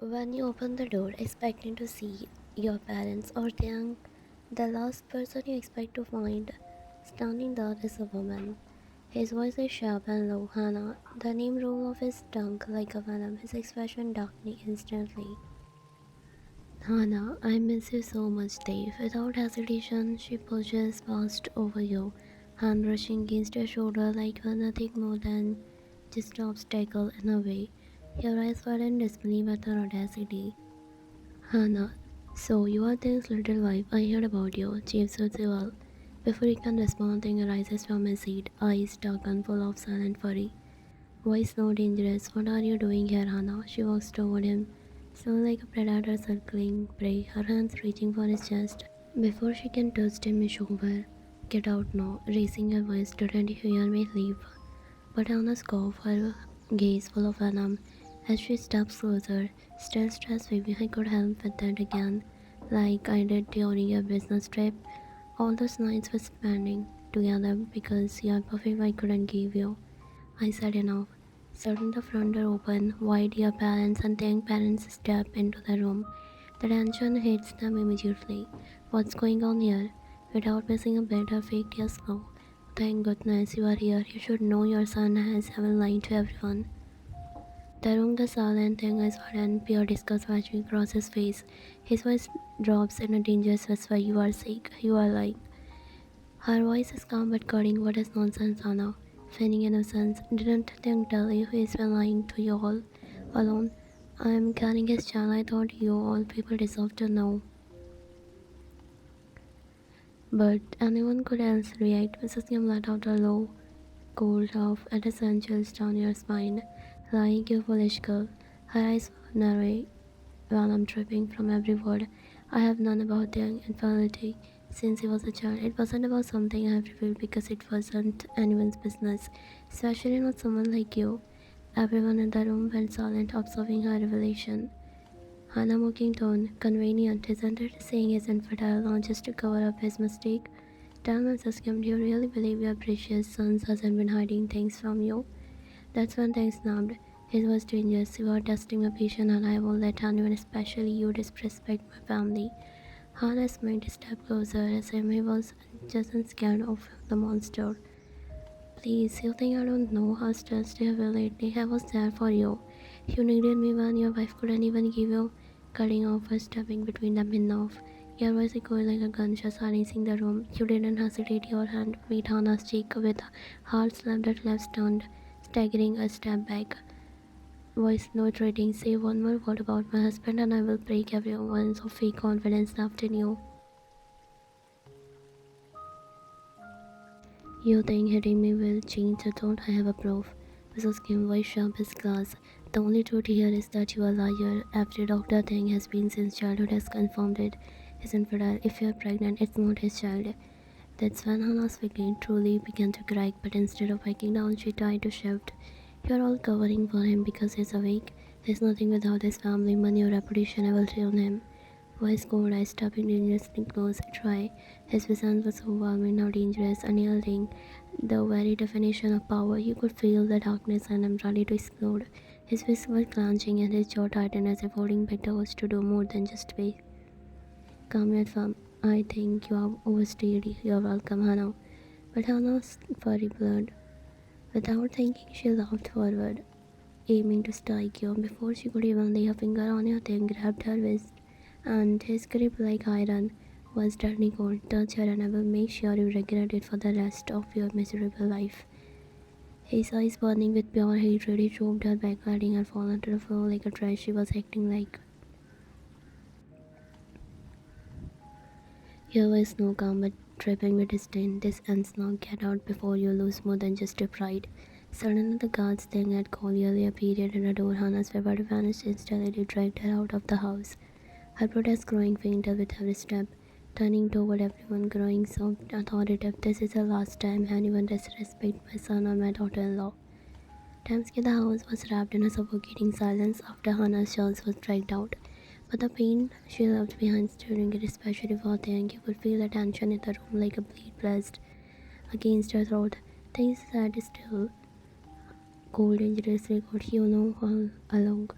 When you open the door expecting to see your parents or Taehyung, the last person you expect to find standing there is a woman. His voice is sharp and low, Hannah. The name roll off his tongue like a venom, his expression darkening instantly. Hannah, I miss you so much, Dave. Without hesitation, she pushes past over you, hand brushing against your shoulder like you're nothing more than just an obstacle in a way. Your eyes were in disbelief at her audacity. Hannah, so you are this little wife I heard about you, Chief Sutsiwal. Before he can respond, Thing arises from his seat, eyes dark and full of silent fury. Voice no dangerous. What are you doing here, Hannah? She walks toward him, slow like a predator circling prey, her hands reaching for his chest. Before she can touch him, is over. Get out now, raising her voice, didn't you hear me? Leave. But Hannah's cough, her gaze full of venom, as she steps closer, still stressed, baby, I could help with that again, like I did during your business trip. All those nights we're spending together because you're perfect I couldn't give you. I said enough. Suddenly the front door opened wide, your parents and their parents step into the room. The tension hits them immediately. What's going on here? Without missing a beat, her fake tears slow. Thank goodness you are here. You should know your son has haven't lied to everyone. The room the silent thing is sudden, pure disgust flashing across his face. His voice drops in a dangerous whisper. You are sick. You are lying. Her voice is calm but cutting. What is nonsense, Anna? Feigning innocence. Didn't think tell you he's been lying to you all alone. I am carrying his child. I thought you all people deserve to know. But anyone could else react. Mrs. Kim let out a low, cold laugh at the sun chills down your spine. Lying, you foolish girl. Her eyes narrow while I'm tripping from every word. I have known about their infidelity since he was a child. It wasn't about something I have revealed because it wasn't anyone's business, especially not someone like you. Everyone in the room went silent, observing her revelation. Hannah mocking tone, convenient, isn't it? Saying he's infertile, not just to cover up his mistake. Tell Mrs. Kim, do you really believe your precious son hasn't been hiding things from you? That's when things snapped. His was dangerous. You are testing my patience and I won't let anyone, especially you, disrespect my family. Hannah made a step closer as if he was just scared of the monster. Please, you think I don't know how stressed you have been lately? I was there for you. You needed me when your wife couldn't even give you. Cutting off or stepping between them enough. Your voice echoed like a gunshot silencing the room. You didn't hesitate. Your hand beat Hannah's cheek with a hard slap that left stunned, staggering a step back. Voice note rating. Say one more word about my husband and I will break everyone's of fake confidence left in you. You think hitting me will change the tone? I have a proof. Mrs. Kim voice sharp as glass. The only truth here is that you are a liar. Every doctor thing has been since childhood has confirmed it. He's infertile. If you are pregnant, it's not his child. That's when Hannah's wicked truly began to crack, but instead of backing down, she tried to shift. You're all covering for him because he's awake. There's nothing without his family, money, or reputation I will ruin him. Voice cold, eyes tapping dangerously close, dry. His presence was overwhelming, now dangerous, unyielding. The very definition of power. You could feel the darkness and I'm ready to explode. His fist was clenching and his jaw tightened as if holding back the urge to do more than just wait. Calm your firm. I think you have overstayed. You're welcome, Hannah. But Hannah's furry blurred. Without thinking, she laughed forward, aiming to strike you. Before she could even lay a finger on your thing, grabbed her wrist, and his grip like iron was deadly cold. Touch her and I will make sure you regret it for the rest of your miserable life. His eyes burning with pure hatred, he choked her back, letting her fall onto the floor like a trash. She was acting like. Your voice no calm but dripping with disdain. This ends now. Get out before you lose more than just your pride. Suddenly the guards thing had clearly appeared at the door. Hannah's fever vanished instantly, dragged her out of the house. Her protest growing fainter with every step, turning toward everyone, growing so authoritative. This is the last time anyone disrespect my son or my daughter-in-law. Tamski, the house was wrapped in a suffocating silence after Hannah's shawls was dragged out. But the pain she left behind stirring it, especially for Taehyung. You could feel the tension in the room like a blade pressed against her throat. Things sat still, cold, dangerously cold. You know all along.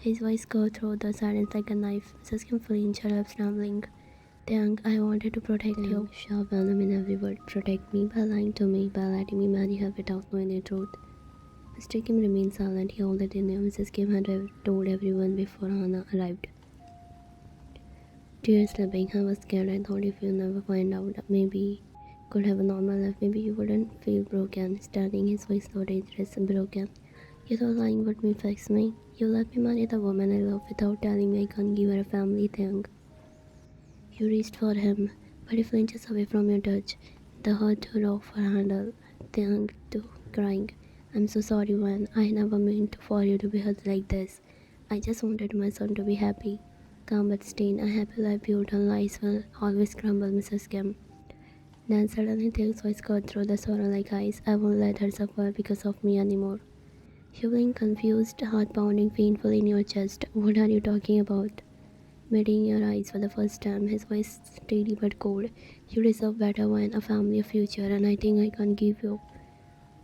His voice cut through the silence like a knife. Mrs. Kim flinched, her lips trembling. Taehyung, I wanted to protect you. Sharp venom in every word. Protect me by lying to me, by letting me marry her without knowing the truth. Mr. Kim remained silent. He already knew Mrs. Kim had told everyone before Hannah arrived. Tears slipping. I was scared. I thought if you never find out, maybe could have a normal life. Maybe you wouldn't feel broken. Standing, his voice so dangerous and broken. You thought lying would fix me. You let me marry the woman I love without telling me I can't give her a family thing. You reached for him, but he flinches away from your touch. The heart too raw for handle. Taehyung too, crying. I'm so sorry, Wan. I never meant for you to be hurt like this. I just wanted my son to be happy. Calm but stern. A happy life built on lies will always crumble, Mrs. Kim. Then suddenly Taehyung's voice cut through the sorrow like ice. I won't let her suffer because of me anymore. You being confused, heart pounding painfully in your chest. What are you talking about? Meeting your eyes for the first time, his voice steady but cold. You deserve better wine, a family, a future, and I think I can give you.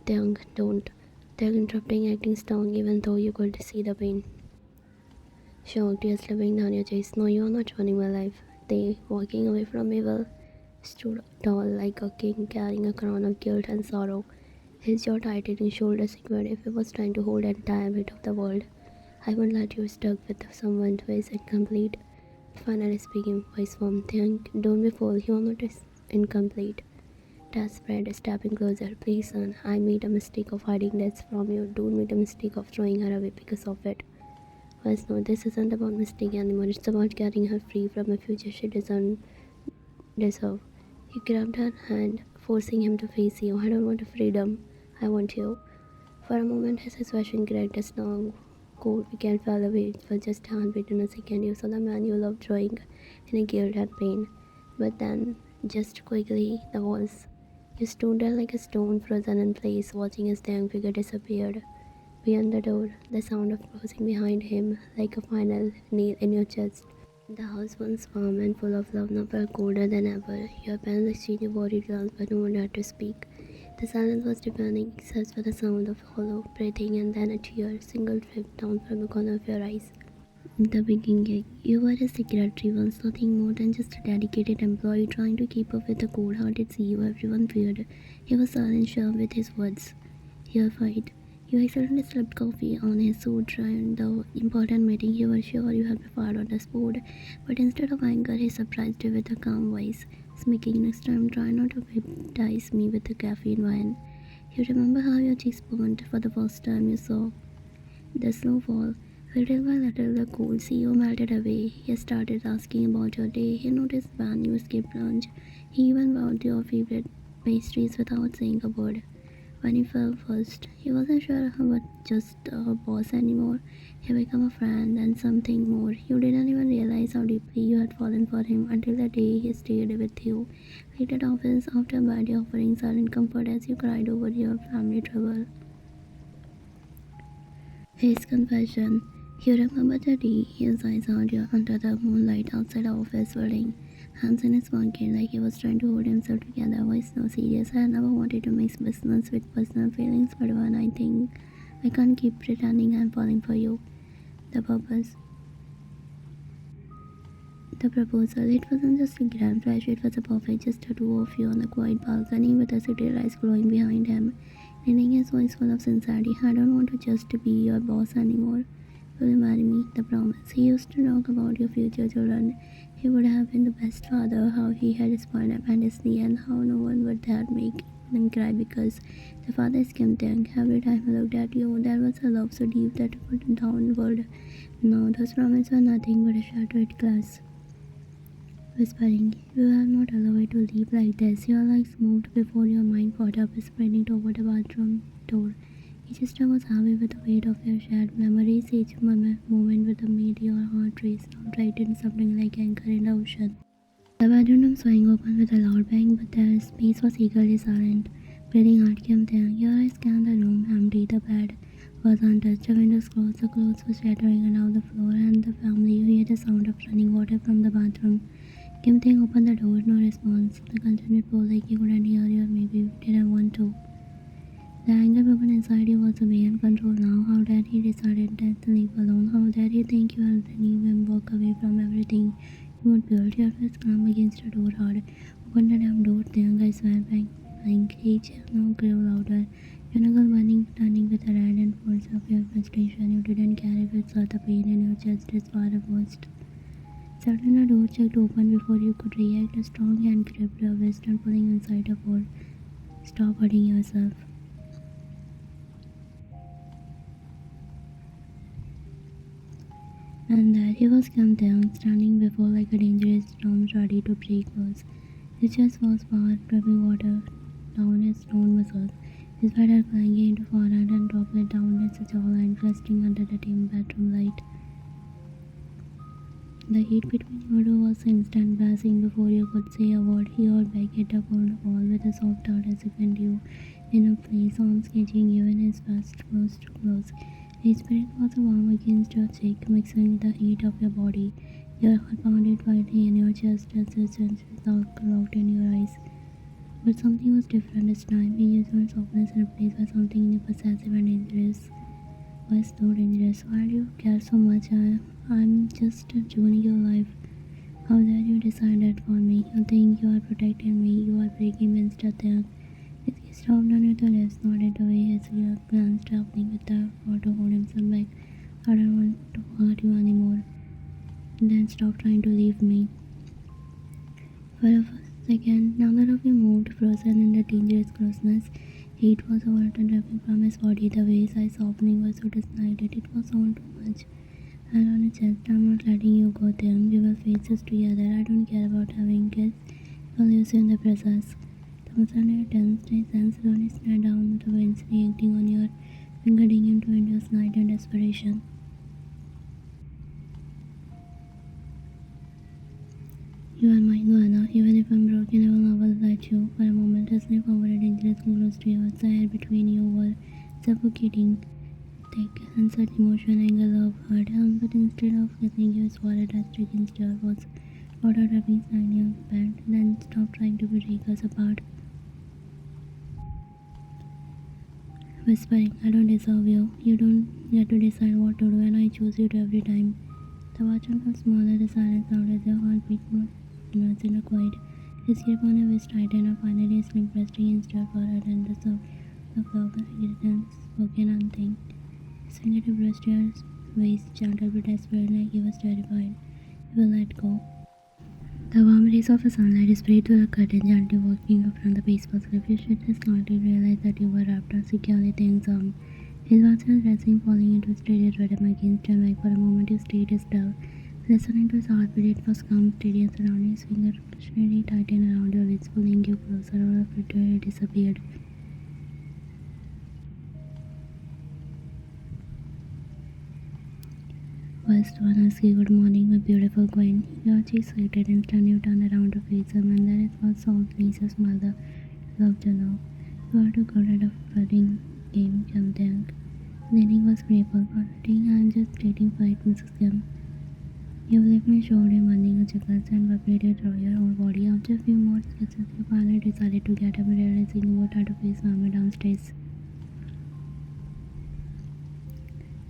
Taehyung, don't. Taehyung interrupting, acting strong even though you could see the pain. Shocked, tears slipping down your chest. No, you are not running my life. They, walking away from evil, stood tall like a king carrying a crown of guilt and sorrow. His jaw tightened, his shoulders secured. If he was trying to hold the entire weight of the world, I won't let you stuck with someone who is incomplete. Finally speaking, voice from Taehyung, don't be fooled, you are not incomplete. Desperate, stepping closer. Please, son, I made a mistake of hiding this from you. Don't make a mistake of throwing her away because of it. Voice no, this isn't about mistake anymore. It's about getting her free from a future she doesn't deserve. He grabbed her hand, forcing him to face you. I don't want freedom. I want you. For a moment, his expression cracked a strong, cold weekend fell away. It was just a heartbeat in a second. You saw the man you loved drawing in a guilt and pain. But then, just quickly, the walls. You stood there like a stone frozen in place, watching his young figure disappeared. Beyond the door, the sound of closing behind him, like a final nail in your chest. The house once warm and full of love now felt colder than ever. Your parents exchanged a worried glance, but no one dared to speak. The silence was deafening, except for the sound of hollow breathing and then a tear, single drip down from the corner of your eyes. The beginning. You were a secretary once, nothing more than just a dedicated employee trying to keep up with the cold-hearted CEO everyone feared. He was silent, sharp with his words. Your fight. You accidentally slipped coffee on his suit during the important meeting. You were sure you had been fired on the spot, but instead of anger, he surprised you with a calm voice, speaking next time, try not to baptize me with the caffeine wine. You remember how your cheeks burned for the first time you saw the snowfall. Little by little, the cold CEO melted away. He started asking about your day. He noticed when you skipped lunch. He even bought your favorite pastries without saying a word. When he fell first, he wasn't sure about just a boss anymore. He became a friend and something more. You didn't even realize how deeply you had fallen for him until the day he stayed with you. Late at office, after bed, offering silent comfort as you cried over your family trouble. His confession. You remember the day his eyes out you under the moonlight outside the office building, hands in his pocket like he was trying to hold himself together. Voice no serious. I never wanted to mix business with personal feelings, but when I think I can't keep pretending I'm falling for you. The purpose. The proposal. It wasn't just a grand flash, it was a perfect, just the two of you on the quiet balcony with the city lights glowing behind him. Leaning his voice full of sincerity. I don't want to just be your boss anymore. Will you marry me? The promise. He used to talk about your future children. He would have been the best father, how he had spoiled up and Disney, and how no one would dare make him cry because the father is Kim Tae. Every time he looked at you, there was a love so deep that it would downward. No, those promises were nothing but a shattered glass. Whispering, you are not allowed to leave like this. Your legs moved before your mind caught up, sprinting toward the bathroom door. Each step was heavy with the weight of your shared memories, each moment with the made your heart race, not right in something like anchor in the ocean. The bedroom swung open with a loud bang, but the space was eagerly silent. Breathing hard came down. Your eyes scanned the room, empty. The bed was untouched, the windows closed, the clothes were shattering around the floor, and the family, you heard the sound of running water from the bathroom. Kim Tae opened the door, no response. The continued pull like you couldn't hear you or maybe you didn't want to. The anger bubble inside you was beyond control now. How dare he decided to leave alone? How dare you think you are leave and walk away from everything you would build? Your fist clammed against the door hard. Open the damn door, the young guy swore, bang. Each now grew louder. Your knuckle burning, turning with a red and force of your frustration. You didn't care if it saw the pain in your chest as far as most. Suddenly the door checked open before you could react. A strong hand gripped your wrist and pulling you inside the door. Stop hurting yourself. And there he was come down, standing before like a dangerous storm ready to break loose. His chest was sparked, dripping water down his stone muscles. His head had clanging into forehead and dropped down his jawline, clustering under the dim bedroom light. The heat between you two was instant, passing before you could say a word. He or back hit up on the wall with a soft dart as if and you in a place, arms catching you in his fast, close to close. His breath was warm against your cheek, mixing the heat of your body. Your heart pounded quietly in your chest as his senses locked in your eyes. But something was different this time. He used your softness in a place where something new, possessive and dangerous was so dangerous. Why do you care so much? I'm just ruining your life. How dare you decide that for me? You think you are protecting me. You are breaking me instead. His gaze dropped on your lips, nodded away as he glanced traveling with the effort to hold himself back. I don't want to hurt you anymore. Then stop trying to leave me. For a second, neither of you moved, frozen in the dangerous closeness. Heat was over and dripping from his body. The way his eyes softening was so disunited. It was all too much. And on his chest, I'm not letting you go there. We will face this together. I don't care about having kids. I'll lose you in the process. The muscle tensed, his hands slowly slid down the veins, reacting on your finger, digging into his night in desperation. You are mine, Luana. Even if I'm broken, I will never let you. For a moment, a sniff over a dangerous close to you. The air between you were suffocating. Thick, uncertain emotion, anger, love, hurt. But instead of kissing you, swore at us against your words. Water dripping inside your bed. Then stop trying to break us apart. Whispering, I don't deserve you. You don't get to decide what to do, and I choose you to every time. The bathroom got smaller, the silence louder, the heartbeat more in a quiet. His grip on her waist tightened, and finally his lip pressed against her forehead, and the sound of love and spoken nothing. His fingertip brushed your waist, gentle but desperate, like he was terrified. He will let go. The warm rays of the sunlight sprayed through the curtain, gently walking you from the peaceful sleep. You should have slightly realized that you were wrapped up securely things on. His voice was resting, falling into a steady rhythm against your neck. For a moment you stayed still, listening to his heartbeat. It was calm, steady, and surrounding. His finger slowly tightened around your wrist, pulling you closer. All of it disappeared. First one asked you, good morning, my beautiful queen. Your cheeks heated, instantly you turned around to face him, and then it was softly you smiled the love to know. You are too good at a flirting game, Kim Taehyung. The ending was grateful, confident. I'm just waiting for it, Mrs. Kim. You left my shoulder, burning a chocolates and vibrated through your whole body. After a few more kisses, you finally decided to get up, realizing you would have to face Mama downstairs.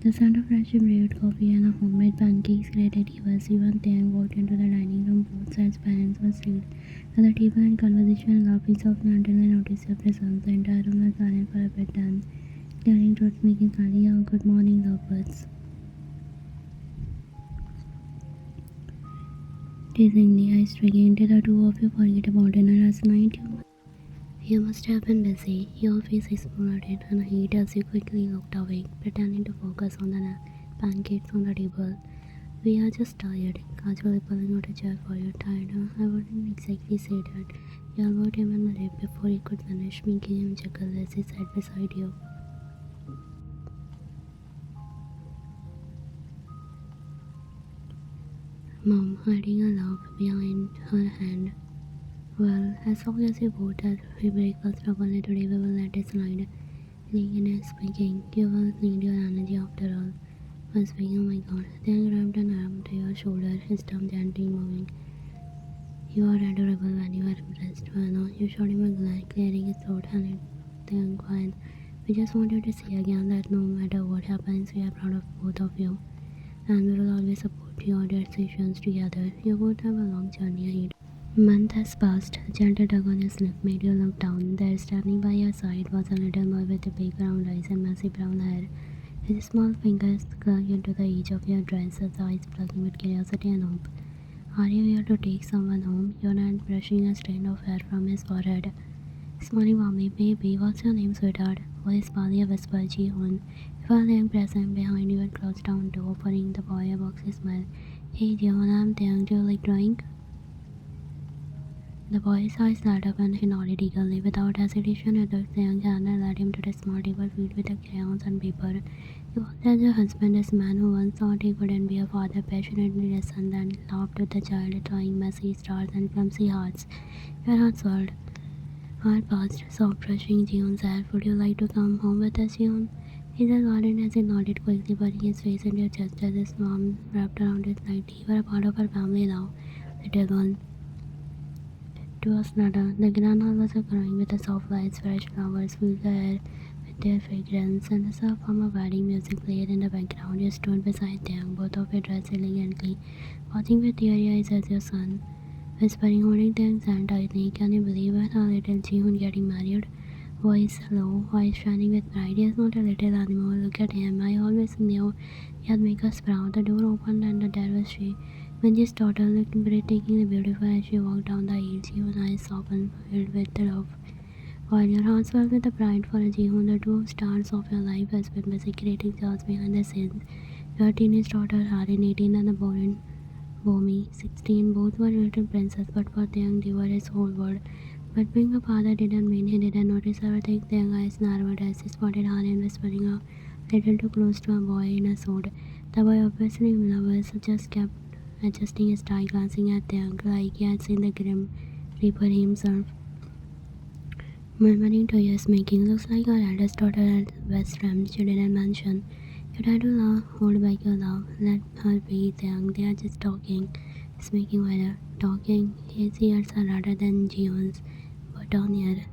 The scent of freshly brewed coffee and of homemade pancakes greeted you as you and Taehyung walked into the dining room. Both sides' parents were seated at the table in conversation and laughing softly until they noticed your presence. The entire room was silent for a bit, then clearing throats, making slightly a good morning lovebirds. Teasingly, I striking, did the two of you forget about dinner last night? You must have been busy. Your face exploded in heat as you quickly looked away, pretending to focus on the pancakes on the table. We are just tired, casually pulling out a chair for you. Tired? I wouldn't exactly say that. You elbowed him in the rib before he could finish, making him chuckle as he sat beside you. Mom, hiding a laugh behind her hand. Well, as long as you both had free breakfast properly today, we will let it slide. Lean is speaking. You will need your energy after all. Was speaking, oh my god. Then grabbed an arm to your shoulder, his thumb gently moving. You are adorable when you are impressed. Well, no, you shot him a glare, clearing his throat, and then quiet. We just want you to see again that no matter what happens, we are proud of both of you, and we will always support your decisions together. You both have a long journey ahead. Month has passed. A gentle tug on your sleeve made you look down. There, standing by your side, was a little boy with a big round eyes and messy brown hair. His small fingers clung into the edge of your dress, his eyes plugging with curiosity and hope. Are you here to take someone home? Your hand brushing a strand of hair from his forehead. Smiling warmly, baby, what's your name, sweetheart? Voice Palia whispered, Jeon. You felt the young present behind you and closed down door, offering the boy a boxy smile. Hey, Jeon, I'm Taehyung. Do you like drawing? The boy's eyes lit up and he nodded eagerly. Without hesitation, he took the young hand and led him to the small table filled with the crayons and paper. He was as a husband, this man who once thought he couldn't be a father, passionately listened and laughed with the child, drawing messy stars and clumsy hearts. Your heart swelled. Heart passed, soft brushing Jeon's hair. Would you like to come home with us, Jeon? He just nodded as he nodded quickly, putting his face into your chest as his arm wrapped around his neck. You are a part of our family now, little one. It was Nada. The grand hall was glowing with the soft lights, fresh flowers filled the air with their fragrance, and the sound from a wedding music played in the background. You stood beside them, both of you dressed elegantly, watching with teary eyes as your son, whispering, holding Taehyung's hand tightly. Can you believe it? Our little Jihoon getting married? Voice low, eyes shining with pride. He is not a little animal. Look at him. I always knew he'd make us proud. The door opened and there was she. Minji's daughter looked breathtakingly beautiful as she walked down the aisle. Jihoon's eyes softened, filled with love. While your heart swelled with the pride for Jihoon, the two stars of your life has been busy creating chaos behind the scenes. Your teenage daughter, Harin, 18, and the born Bomi, 16, both were little princes, but for Taehyung they were his whole world. But being a father didn't mean he didn't notice everything. Taehyung's eyes narrowed as he spotted Harin whispering a little too close to a boy in a suit. The boy, obviously nervous, just kept adjusting his tie, glancing at Taehyung like he had seen the grim reaper himself. Murmuring to his making, looks like our eldest daughter at West Rim, she didn't mention. You try to laugh, hold back your laugh, let her be Taehyung, they are just talking. Speaking weather, talking, his ears are rather than Jeon's, but on air.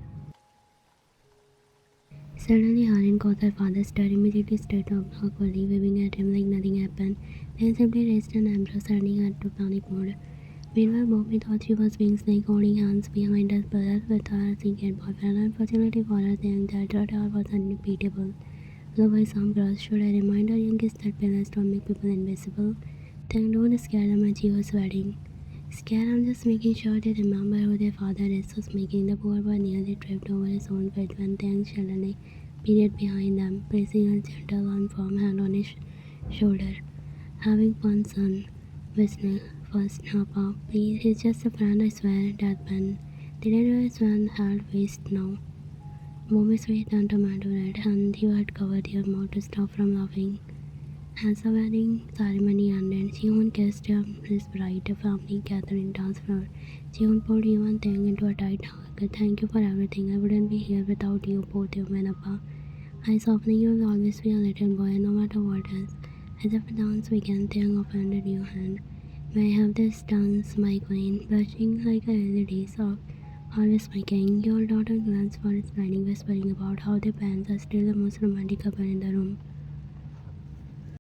Suddenly Harin caught her father's stare, immediately stood up awkwardly, waving at him like nothing happened, then simply raised an eyebrow, sending her to panic mode. Meanwhile, Bobby thought she was being snake, holding hands behind her brother with her secret boyfriend. Unfortunately for her, Taehyung, that daughter was unbeatable. Low by some cross, should I remind our youngest that parents don't make people invisible? Taehyung, don't scare them at Gio's wedding. Scare, I'm just making sure they remember who their father is. Was making the poor boy nearly tripped over his own feet when Taehyung suddenly peered behind them, placing a gentle and firm hand on his shoulder. Having fun, son. Whistling. First, Napa. Please, he's just a friend, I swear. Deadpan. Didn't realize when had waist now. Mommy's face turned tomato red, and you had covered your mouth to stop from laughing. As the wedding ceremony ended, Jihoon kissed his bride. The family gathered in dance floor. Jihoon pulled you and Taehyung into a tight hug. Thank you for everything. I wouldn't be here without you, both you, Manappa. Eyes softening, you will always be a little boy, no matter what else. As the dance began, Taehyung offended your hand. May I have this dance, my queen? Blushing like a LED, soft, always making. Your daughter glanced for his wedding, whispering about how their parents are still the most romantic couple in the room.